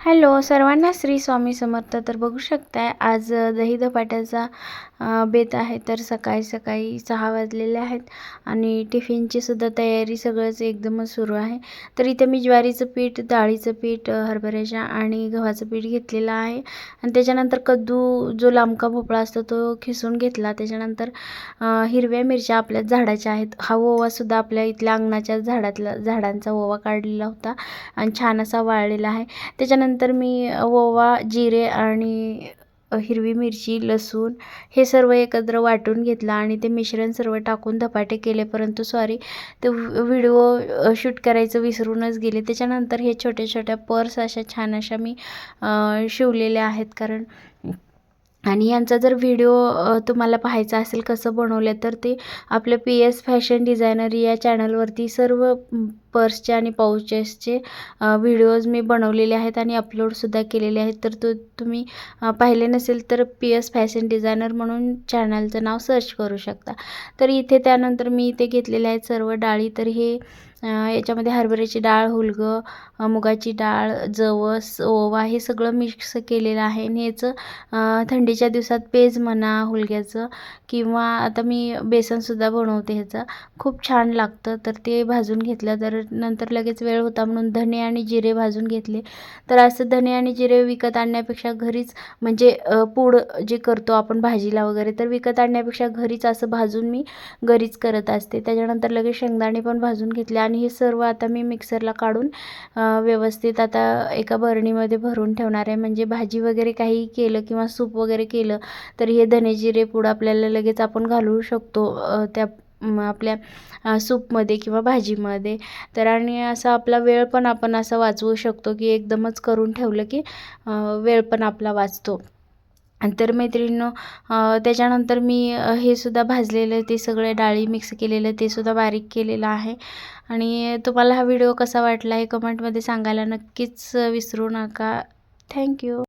Hello सर्वांना श्री स्वामी समर्थ. तर बघू शकताय आज दही धपाट्याचा बेत आहे. तर सकाळी सकाळी 6 वाजलेले आहेत आणि टिफिनची सुद्धा तयारी सगळंच एकदमच सुरू आहे. तर इथे मी ज्वारीचं पीठ, डाळीचं पीठ, हरभऱ्याच्या आणि गव्हाचं पीठ घेतलेलं आहे आणि त्याच्यानंतर कद्दू जो लांबका भोपळा असतो तो खिसून घेतला. त्याच्यानंतर हिरव्या मिरच्या आपल्या झाडाच्या आहेत. हा ओवासुद्धा आपल्या इथल्या अंगणाच्या झाडांचा ओवा काढलेला होता आणि छान असा वाळलेला आहे. त्याच्यानंतर मी ओवा, जिरे आणि हिरवी मिरची, लसूण हे सर्व एकत्र वाटून घेतलं आणि ते मिश्रण सर्व टाकून धपाटे केले. परंतु सॉरी, ते व्हिडिओ शूट करायचं विसरूनच गेले. त्याच्यानंतर हे छोट्या छोट्या पर्स अशा छान अशा मी शिवलेल्या आहेत. कारण आणि यांचा जर व्हिडिओ तुम्हाला पाहायचा असेल कसं बनवलं, तर ते आपल्या PS फॅशन डिझायनर या चॅनलवरती सर्व पर्सचे आणि पाउचेसचे व्हिडिओज मी बनवलेले आहेत आणि अपलोडसुद्धा केलेले आहेत. तर तुम्ही पाहिले नसेल तर PS फॅशन डिझायनर म्हणून चॅनलचं नाव सर्च करू शकता. तर इथे त्यानंतर मी इथे घेतलेले आहेत सर्व डाळी. तर हे याच्यामध्ये हरभऱ्याची डाळ, हुलगं, मुगाची डाळ, जवस, ओवा हे सगळं मिक्स केलेलं आहे आणि याचं थंडीच्या दिवसात पेज म्हणा हुलग्याचं, किंवा आता मी बेसनसुद्धा बनवते ह्याचा, खूप छान लागतं. तर ते भाजून घेतलं. तर नंतर लगेच वेळ होता म्हणून धने आणि जिरे भाजून घेतले. तर असं धने आणि जिरे विकत आणण्यापेक्षा घरीच, म्हणजे पूड जे करतो आपण भाजीला वगैरे, तर विकत आणण्यापेक्षा घरीच असं भाजून मी घरीच करत असते. त्याच्यानंतर लगेच शेंगदाणे पण भाजून घेतले आणि हे सर्व आता मी मिक्सरला काढून व्यवस्थित आता एका बरणीमध्ये भरून ठेवणार आहे. म्हणजे भाजी वगैरे काही केलं किंवा सूप वगैरे केलं तर हे धने जिरे पूड आपल्याला लगेच आपण घालू शकतो त्या आपल्या सूपमध्ये किंवा भाजीमध्ये. तर आणि असा आपला वेळ पण आपण असा वाचवू शकतो की एकदमच करून ठेवलं की वेळ पण आपला वाचतो. तर मैत्रिणींनो, त्याच्यानंतर मी हे सुद्धा भाजलेलं ते सगळे डाळी मिक्स केलेलं ते सुद्धा बारीक केलेलं आहे. आणि तुम्हाला हा व्हिडिओ कसा वाटला हे कमेंटमध्ये सांगायला नक्कीच विसरू नका. थँक्यू.